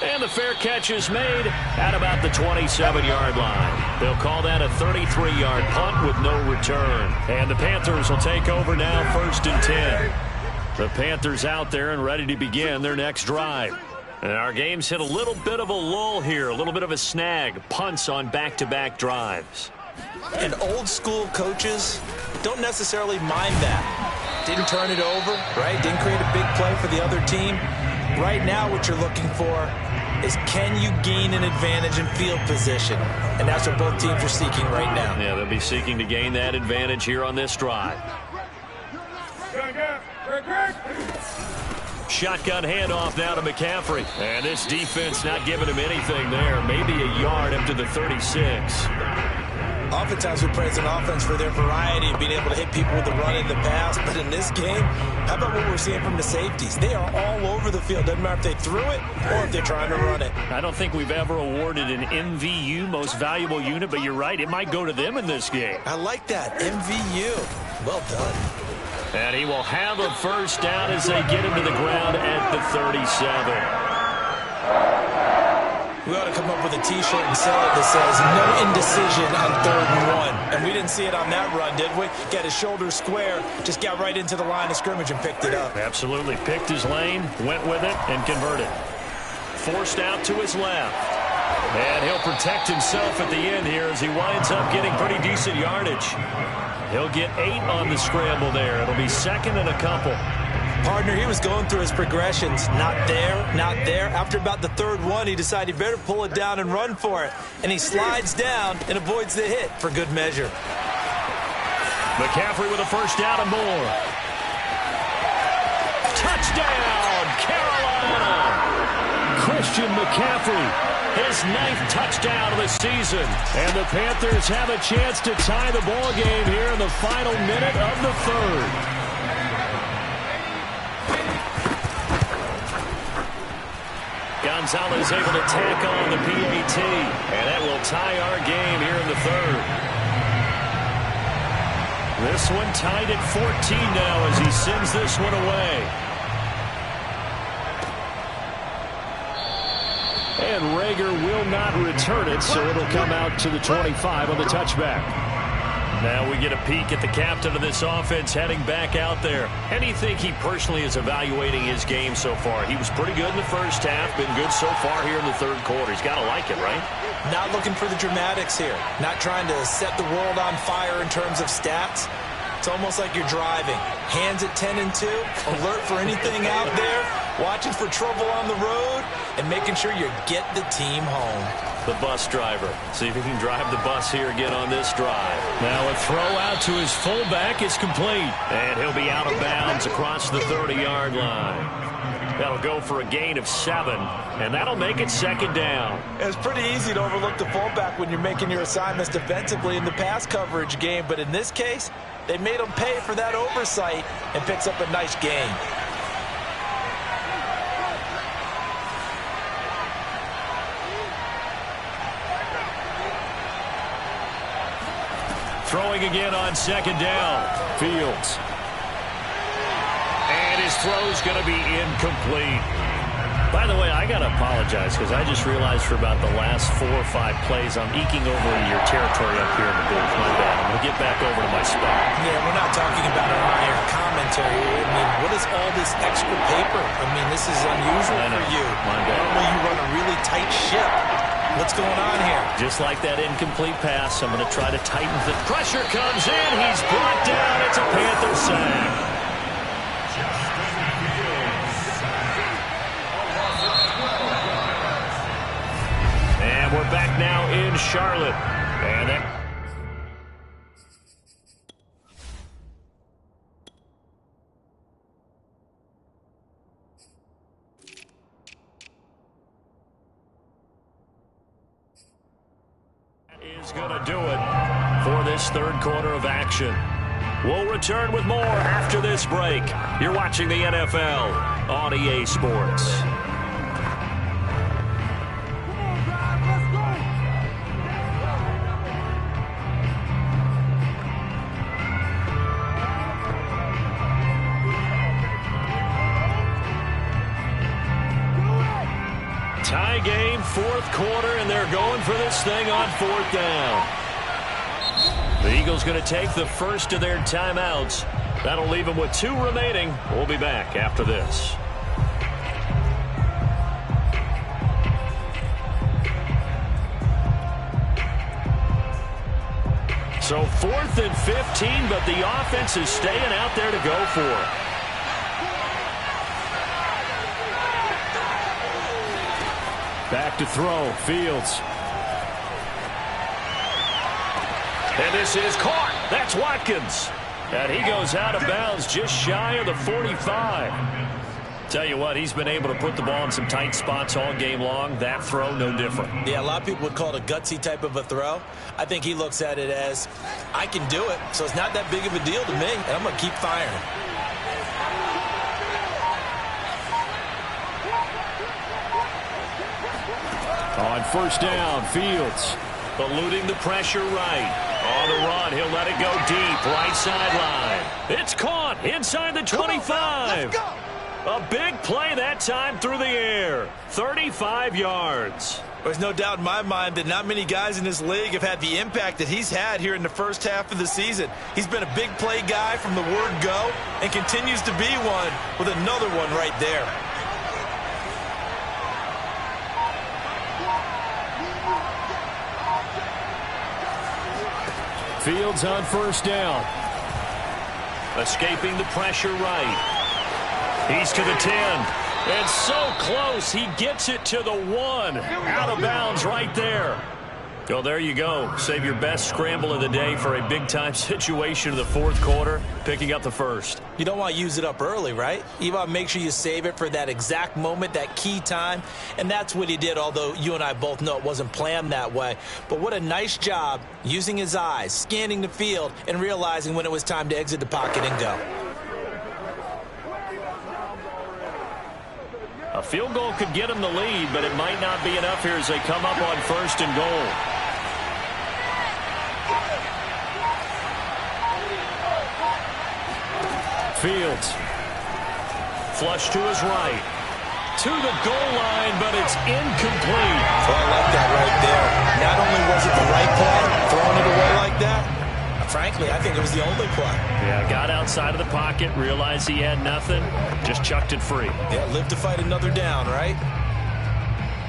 And the fair catch is made at about the 27-yard line. They'll call that a 33-yard punt with no return. And the Panthers will take over now, 1st and 10. The Panthers out there and ready to begin their next drive. And our game's hit a little bit of a lull here, a little bit of a snag. Punts on back-to-back drives. And old-school coaches don't necessarily mind that. Didn't turn it over, right? Didn't create a big play for the other team. Right now what you're looking for is, can you gain an advantage in field position? And that's what both teams are seeking right now. Yeah, they'll be seeking to gain that advantage here on this drive. Shotgun handoff now to McCaffrey. And this defense not giving him anything there. Maybe a yard up to the 36. Oftentimes we praise an offense for their variety of being able to hit people with the run in the pass. But in this game, how about what we're seeing from the safeties? They are all over the field. Doesn't matter if they threw it or if they're trying to run it. I don't think we've ever awarded an MVU, most valuable unit, but you're right. It might go to them in this game. I like that. MVU. Well done. And he will have a 1st down as they get him to the ground at the 37. We ought to come up with a T-shirt and sell it that says, no indecision on 3rd and 1. And we didn't see it on that run, did we? Got his shoulders square, just got right into the line of scrimmage and picked it up. Absolutely. Picked his lane, went with it, and converted. Forced out to his left. And he'll protect himself at the end here as he winds up getting pretty decent yardage. He'll get 8 on the scramble there. It'll be 2nd and a couple. Partner, he was going through his progressions. Not there, not there. After about the 3rd one, he decided he better pull it down and run for it. And he slides down and avoids the hit for good measure. McCaffrey with a 1st down and more. Touchdown, Carolina! Christian McCaffrey. His 9th touchdown of the season. And the Panthers have a chance to tie the ball game here in the final minute of the 3rd. Gonzalez able to tack on the PAT. And that will tie our game here in the 3rd. This one tied at 14 now as he sends this one away. And Rager will not return it, so it'll come out to the 25 on the touchback. Now we get a peek at the captain of this offense heading back out there. How do you think he personally is evaluating his game so far? He was pretty good in the 1st half, been good so far here in the 3rd quarter. He's got to like it, right? Not looking for the dramatics here. Not trying to set the world on fire in terms of stats. It's almost like you're driving. Hands at 10 and 2, alert for anything out there, watching for trouble on the road, and making sure you get the team home. The bus driver. See if he can drive the bus here again on this drive. Now a throw out to his fullback is complete. And he'll be out of bounds across the 30-yard line. That'll go for a gain of 7, and that'll make it 2nd down. It's pretty easy to overlook the fullback when you're making your assignments defensively in the pass coverage game, but in this case, they made him pay for that oversight and picks up a nice gain. Throwing again on 2nd down. Fields. And his throw's going to be incomplete. By the way, I got to apologize because I just realized for about the last 4 or 5 plays I'm eking over your territory up here in the booth. My bad. I'm going to get back over to my spot. Yeah, we're not talking about an on-air commentary. I mean, what is all this extra paper? I mean, this is unusual for you. My bad. Normally you run a really tight ship. What's going on here? Just like that incomplete pass, I'm going to try to tighten the pressure comes in. He's brought down. It's a Panther sack. And we're back now in in Charlotte. And that is going to do it for this third quarter of action. We'll return with more after this break. You're watching the NFL on EA Sports. Tie game, fourth quarter, and they're going for this thing on fourth down. The Eagles going to take the first of their timeouts. That'll leave them with 2 remaining. We'll be back after this. So 4th and 15, but the offense is staying out there to go for it. Back to throw, Fields. And this is caught. That's Watkins. And he goes out of bounds just shy of the 45. Tell you what, he's been able to put the ball in some tight spots all game long. That throw, no different. Yeah, a lot of people would call it a gutsy type of a throw. I think he looks at it as, I can do it, so it's not that big of a deal to me, and I'm going to keep firing. On first down, Fields eluding the pressure right. On the run, he'll let it go deep, right sideline. It's caught inside the 25. A big play that time through the air. 35 yards. There's no doubt in my mind that not many guys in this league have had the impact that he's had here in the first half of the season. He's been a big play guy from the word go and continues to be one with another one right there. Fields on first down. Escaping the pressure right. He's to the 10. And so close, he gets it to the 1. Out of bounds right there. Well, there you go. Save your best scramble of the day for a big-time situation in the fourth quarter, picking up the first. You don't want to use it up early, right? You want to make sure you save it for that exact moment, that key time. And that's what he did, although you and I both know it wasn't planned that way. But what a nice job using his eyes, scanning the field, and realizing when it was time to exit the pocket and go. A field goal could get him the lead, but it might not be enough here as they come up on first and goal. Fields. Flush to his right. To the goal line, but it's incomplete. Oh, I like that right there. Not only was it the right play, throwing it away like that, frankly, I think it was the only play. Yeah, got outside of the pocket, realized he had nothing, just chucked it free. Yeah, live to fight another down, right?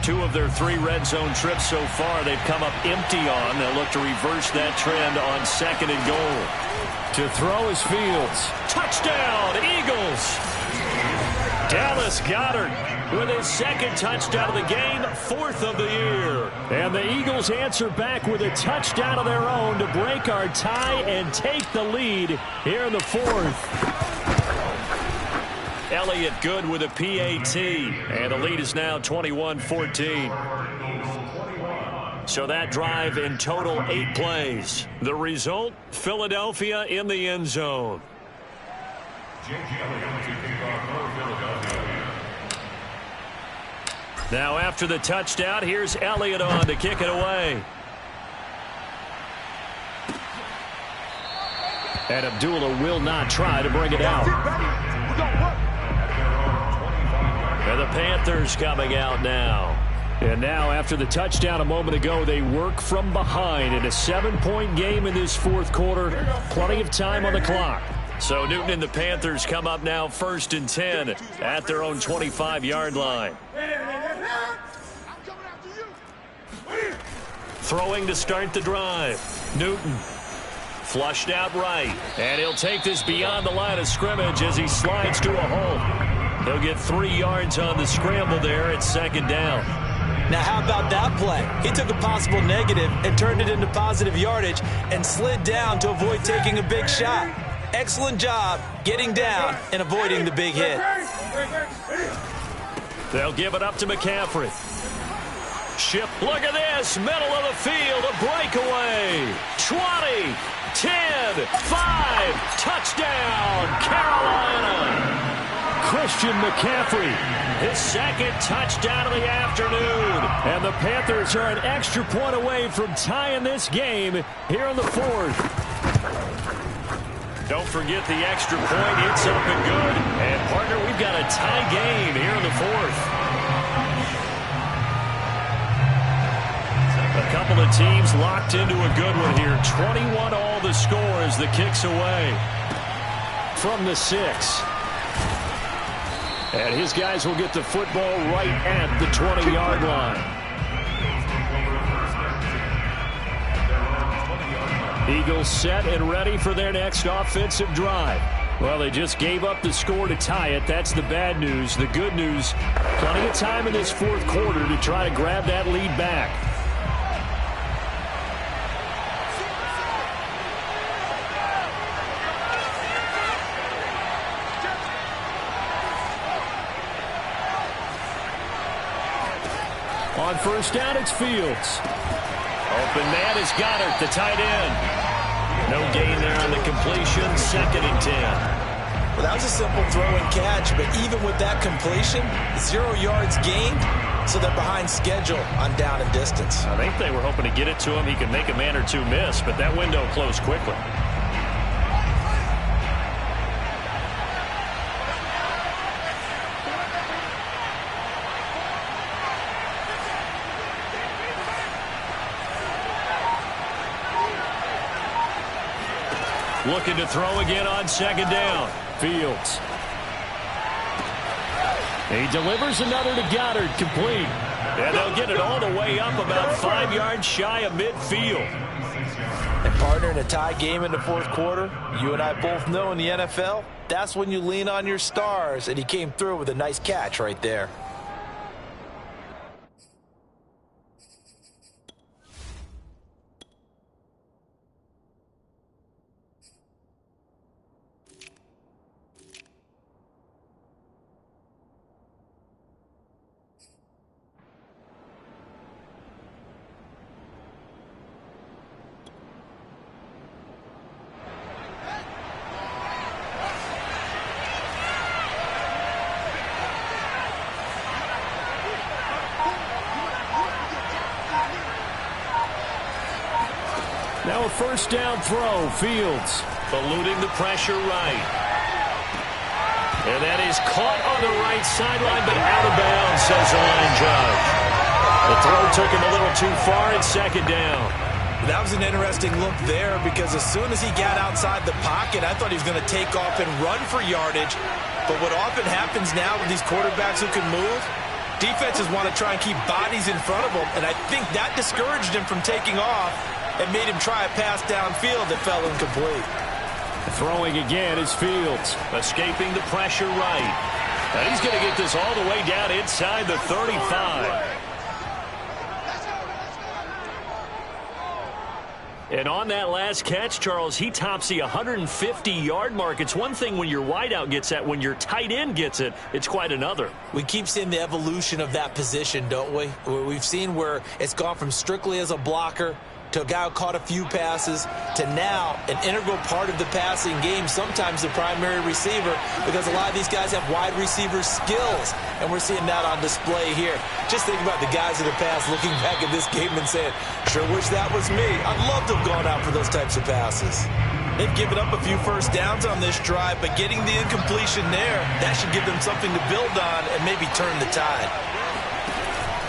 2 of their 3 red zone trips so far, they've come up empty on. They'll look to reverse that trend on second and goal. To throw is Fields. Touchdown, Eagles! Dallas Goedert with his second touchdown of the game, 4th of the year. And the Eagles answer back with a touchdown of their own to break our tie and take the lead here in the 4th. Elliott good with a PAT, and the lead is now 21-14. So that drive in total 8 plays. The result, Philadelphia in the end zone. Now after the touchdown, here's Elliott on to kick it away. And Abdullah will not try to bring it out. And the Panthers coming out now. And now after the touchdown a moment ago, they work from behind in a 7-point game in this fourth quarter. Plenty of time on the clock. So Newton and the Panthers come up now 1st and 10 at their own 25-yard line. Throwing to start the drive. Newton flushed out right. And he'll take this beyond the line of scrimmage as he slides to a hole. He'll get 3 yards on the scramble there at 2nd down. Now, how about that play? He took a possible negative and turned it into positive yardage and slid down to avoid taking a big shot. Excellent job getting down and avoiding the big hit. They'll give it up to McCaffrey. Ship, look at this, middle of the field, a breakaway. 20, 10, 5, touchdown, Carolina. Christian McCaffrey, his second touchdown of the afternoon. And the Panthers are an extra point away from tying this game here in the fourth. Don't forget the extra point. It's up and good. And, partner, we've got a tie game here in the fourth. A couple of teams locked into a good one here. 21 all the score as the kick's away from the 6. And his guys will get the football right at the 20-yard line. Eagles set and ready for their next offensive drive. Well, they just gave up the score to tie it. That's the bad news. The good news, plenty of time in this fourth quarter to try to grab that lead back. On first down, it's Fields. Open man is Goddard, the tight end. No gain there on the completion. 2nd and 10. Well, that was a simple throw and catch, but even with that completion, 0 yards gained, so they're behind schedule on down and distance. I think they were hoping to get it to him. He could make a man or two miss, but that window closed quickly. Looking to throw again on 2nd down. Fields. He delivers another to Goddard, complete. And they'll get it all the way up about 5 yards shy of midfield. And partner, in a tie game in the fourth quarter, you and I both know in the NFL, that's when you lean on your stars, and he came through with a nice catch right there. Now a first down throw. Fields eluding the pressure right. And that is caught on the right sideline, but out of bounds, says the line judge. The throw took him a little too far. It's 2nd down. That was an interesting look there because as soon as he got outside the pocket, I thought he was going to take off and run for yardage. But what often happens now with these quarterbacks who can move, defenses want to try and keep bodies in front of them, and I think that discouraged him from taking off and made him try a pass downfield that fell incomplete. Throwing again is Fields, escaping the pressure right. And he's going to get this all the way down inside the 35. And on that last catch, Charles, he tops the 150-yard mark. It's one thing when your wideout gets that. When your tight end gets it, it's quite another. We keep seeing the evolution of that position, don't we? We've seen where it's gone from strictly as a blocker to a guy who caught a few passes, to now an integral part of the passing game, sometimes the primary receiver, because a lot of these guys have wide receiver skills, and we're seeing that on display here. Just think about the guys in the past looking back at this game and saying, sure wish that was me. I'd love to have gone out for those types of passes. They've given up a few first downs on this drive, but getting the incompletion there, that should give them something to build on and maybe turn the tide.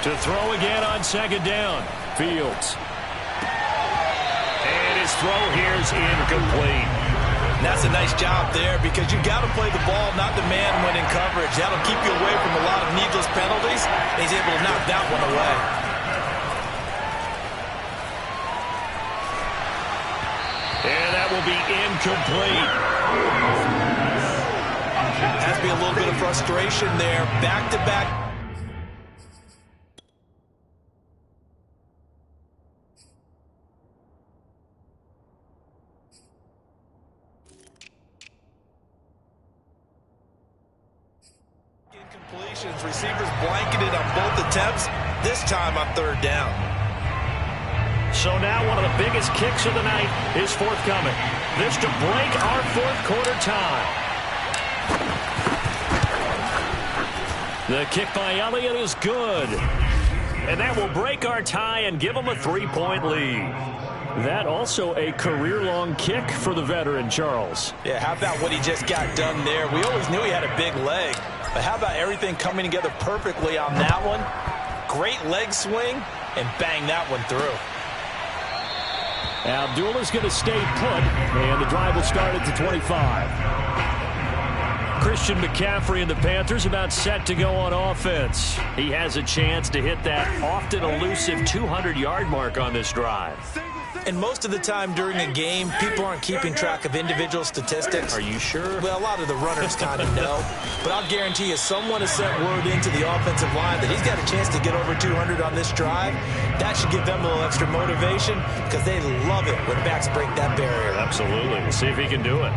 To throw again on 2nd down, Fields. His throw here is incomplete. That's a nice job there because you've got to play the ball, not the man when in coverage. That'll keep you away from a lot of needless penalties. He's able to knock that one away. And that will be incomplete. Has to be a little bit of frustration there. Back-to-back. Completions, receivers blanketed on both attempts, this time on third down. So now one of the biggest kicks of the night is forthcoming. This to break our fourth quarter tie. The kick by Elliott is good. And that will break our tie and give them a 3-point lead. That also a career-long kick for the veteran, Charles. Yeah, how about what he just got done there? We always knew he had a big leg. But how about everything coming together perfectly on that one? Great leg swing, and bang that one through. Abdullah's going to stay put, and the drive will start at the 25. Christian McCaffrey and the Panthers about set to go on offense. He has a chance to hit that often elusive 200-yard mark on this drive. And most of the time during a game, people aren't keeping track of individual statistics. Are you sure? Well, a lot of the runners kind of know. But I'll guarantee you someone has sent word into the offensive line that he's got a chance to get over 200 on this drive. That should give them a little extra motivation because they love it when backs break that barrier. Absolutely. We'll see if he can do it.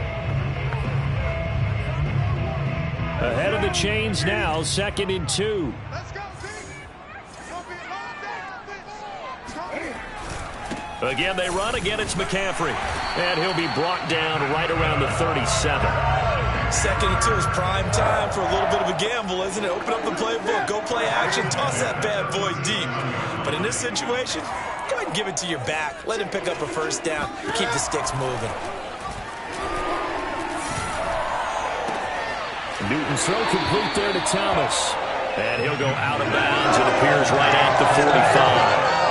Ahead of the chains now, 2nd and 2. Let's go, team. Don't be long down. Again, they run. Again, it's McCaffrey. And he'll be brought down right around the 37. 2nd and 2 is prime time for a little bit of a gamble, isn't it? Open up the playbook, go play action, toss that bad boy deep. But in this situation, go ahead and give it to your back. Let him pick up a first down. Keep the sticks moving. Newton's throw complete there to Thomas. And he'll go out of bounds. It appears right at the 45.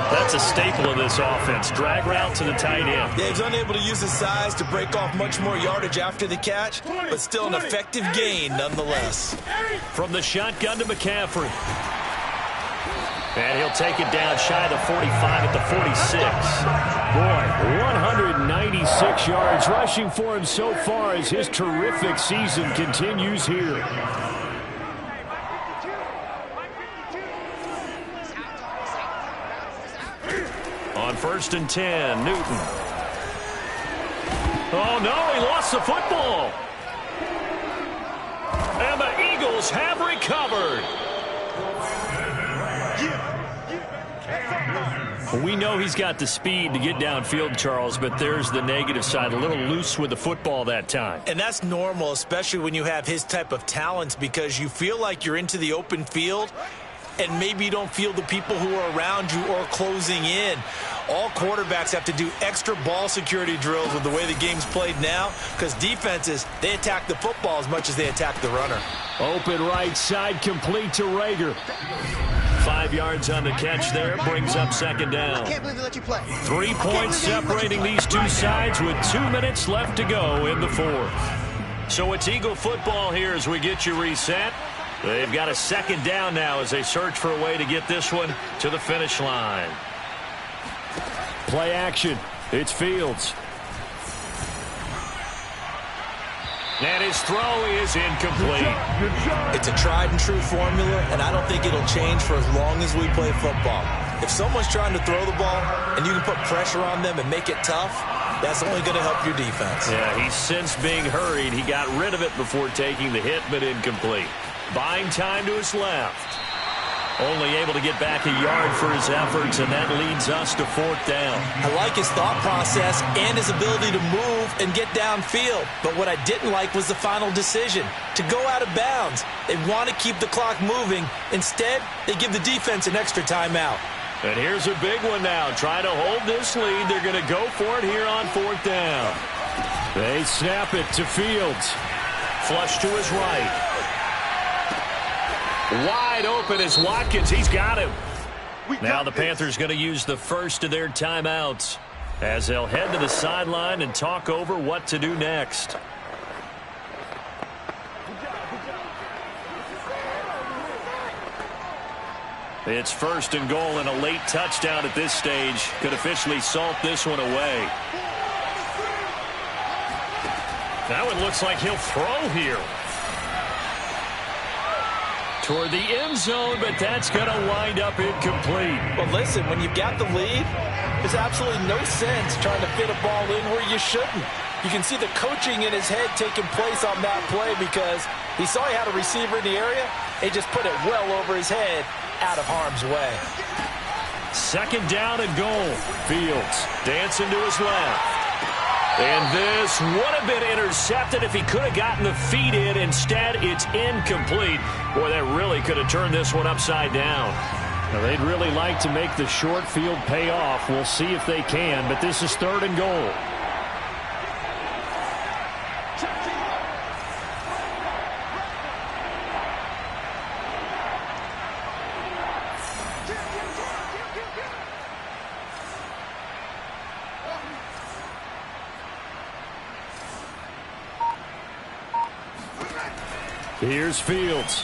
That's a staple of this offense. Drag route to the tight end. Yeah, he's unable to use his size to break off much more yardage after the catch, but still an effective gain nonetheless. From the shotgun to McCaffrey. And he'll take it down shy of the 45 at the 46. Boy, 196 yards rushing for him so far as his terrific season continues here. On 1st and 10, Newton. Oh, no, he lost the football. And the Eagles have recovered. We know he's got the speed to get downfield, Charles, but there's the negative side. A little loose with the football that time. And that's normal, especially when you have his type of talents, because you feel like you're into the open field and maybe you don't feel the people who are around you or closing in. All quarterbacks have to do extra ball security drills with the way the game's played now, because defenses, they attack the football as much as they attack the runner. Open right side, complete to Rager. 5 yards on the catch there, brings up 2nd down. I can't believe they let you play. 3 points separating these two sides with 2 minutes left to go in the 4th. So it's Eagle football here as we get you reset. They've got a 2nd down now as they search for a way to get this one to the finish line. Play action. It's Fields. And his throw is incomplete. It's a tried and true formula, and I don't think it'll change for as long as we play football. If someone's trying to throw the ball and you can put pressure on them and make it tough, that's only going to help your defense. Yeah, he's since being hurried. He got rid of it before taking the hit, but incomplete. Buying time to his left. Only able to get back a yard for his efforts, and that leads us to 4th down. I like his thought process and his ability to move and get downfield. But what I didn't like was the final decision, to go out of bounds. They want to keep the clock moving. Instead, they give the defense an extra timeout. And here's a big one now. Trying to hold this lead. They're going to go for it here on 4th down. They snap it to Fields. Flush to his right. Wide open is Watkins. He's got him. Now the Panthers going to use the first of their timeouts as they'll head to the sideline and talk over what to do next. It's 1st and goal, and a late touchdown at this stage could officially salt this one away. Now it looks like he'll throw here. Toward the end zone, but that's going to wind up incomplete. Well, listen, when you've got the lead, there's absolutely no sense trying to fit a ball in where you shouldn't. You can see the coaching in his head taking place on that play because he saw he had a receiver in the area. He just put it well over his head out of harm's way. Second down and goal. Fields dancing to his left. And this would have been intercepted if he could have gotten the feet in. Instead, it's incomplete. Boy, that really could have turned this one upside down. Now, they'd really like to make the short field pay off. We'll see if they can, but this is third and goal. Here's Fields.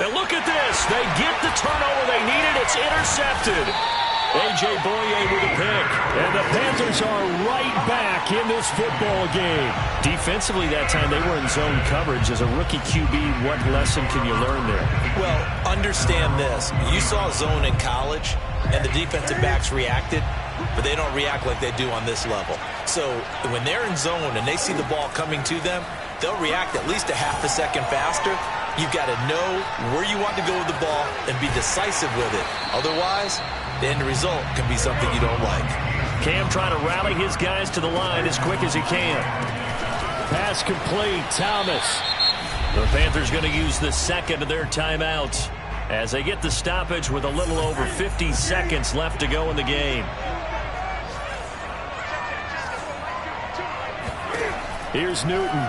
And look at this. They get the turnover they needed. It's intercepted. A.J. Boye with a pick. And the Panthers are right back in this football game. Defensively that time, they were in zone coverage. As a rookie QB, what lesson can you learn there? Well, understand this. You saw zone in college, and the defensive backs reacted, but they don't react like they do on this level. So when they're in zone and they see the ball coming to them, they'll react at least a half a second faster. You've got to know where you want to go with the ball and be decisive with it. Otherwise, the end result can be something you don't like. Cam trying to rally his guys to the line as quick as he can. Pass complete. Thomas. The Panthers going to use the second of their timeouts as they get the stoppage with a little over 50 seconds left to go in the game. Here's Newton.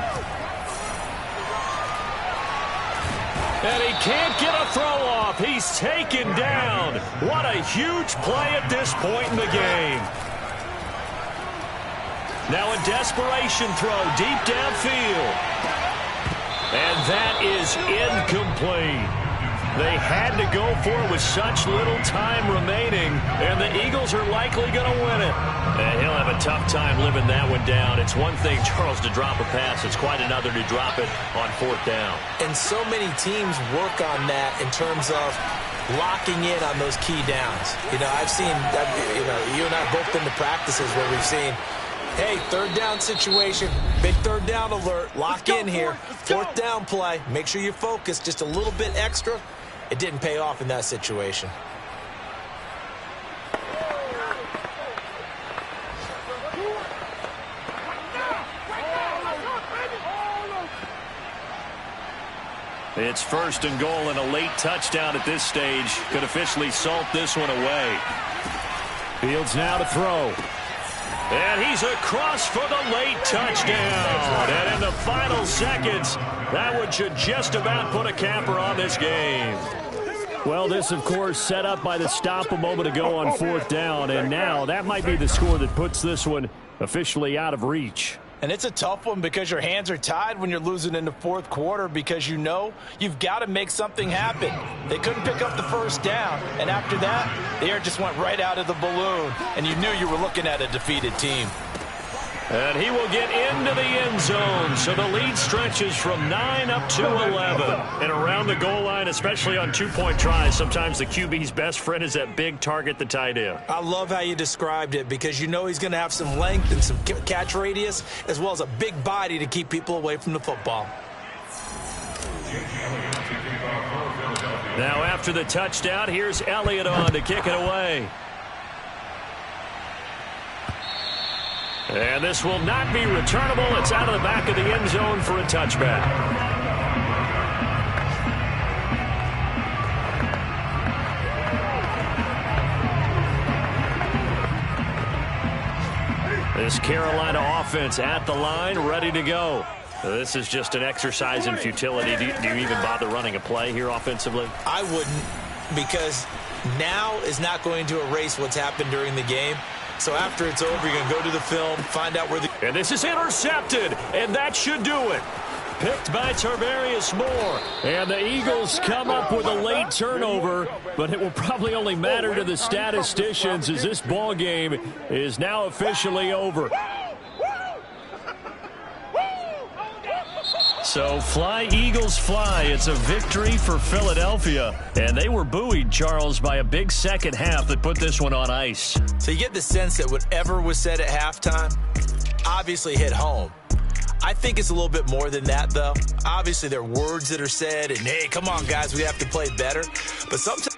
And he can't get a throw off. He's taken down. What a huge play at this point in the game. Now a desperation throw deep downfield. And that is incomplete. They had to go for it with such little time remaining, and the Eagles are likely going to win it. And he'll have a tough time living that one down. It's one thing, Charles, to drop a pass. It's quite another to drop it on fourth down. And so many teams work on that in terms of locking in on those key downs. You know, I've seen, you and I have both been to practices where we've seen, hey, third down situation, big third down alert, lock in here, fourth down play, make sure you focus just a little bit extra. It didn't pay off in that situation. It's first and goal, and a late touchdown at this stage could officially salt this one away. Fields now to throw. And he's across for the late touchdown. And in the final seconds, that one should just about put a capper on this game. Well, this, of course, set up by the stop a moment ago on fourth down. And now that might be the score that puts this one officially out of reach. And it's a tough one because your hands are tied when you're losing in the fourth quarter because you know you've got to make something happen. They couldn't pick up the first down, and after that, the air just went right out of the balloon, and you knew you were looking at a defeated team. And he will get into the end zone, so the lead stretches from 9 up to 11. And around the goal line, especially on two-point tries, sometimes the QB's best friend is that big target, the tight end. I love how you described it because you know he's going to have some length and some catch radius as well as a big body to keep people away from the football. Now after the touchdown, here's Elliott on to kick it away. And this will not be returnable. It's out of the back of the end zone for a touchback. This Carolina offense at the line, ready to go. This is just an exercise in futility. Do you even bother running a play here offensively? I wouldn't, because now is not going to erase what's happened during the game. So after it's over, you're going to go to the film, find out where the... And this is intercepted, and that should do it. Picked by Tarvarius Moore. And the Eagles come up with a late turnover, but it will probably only matter to the statisticians as this ball game is now officially over. So fly, Eagles, fly. It's a victory for Philadelphia. And they were buoyed, Charles, by a big second half that put this one on ice. So you get the sense that whatever was said at halftime, obviously hit home. I think it's a little bit more than that, though. Obviously, there are words that are said, and, hey, come on, guys, we have to play better. But sometimes...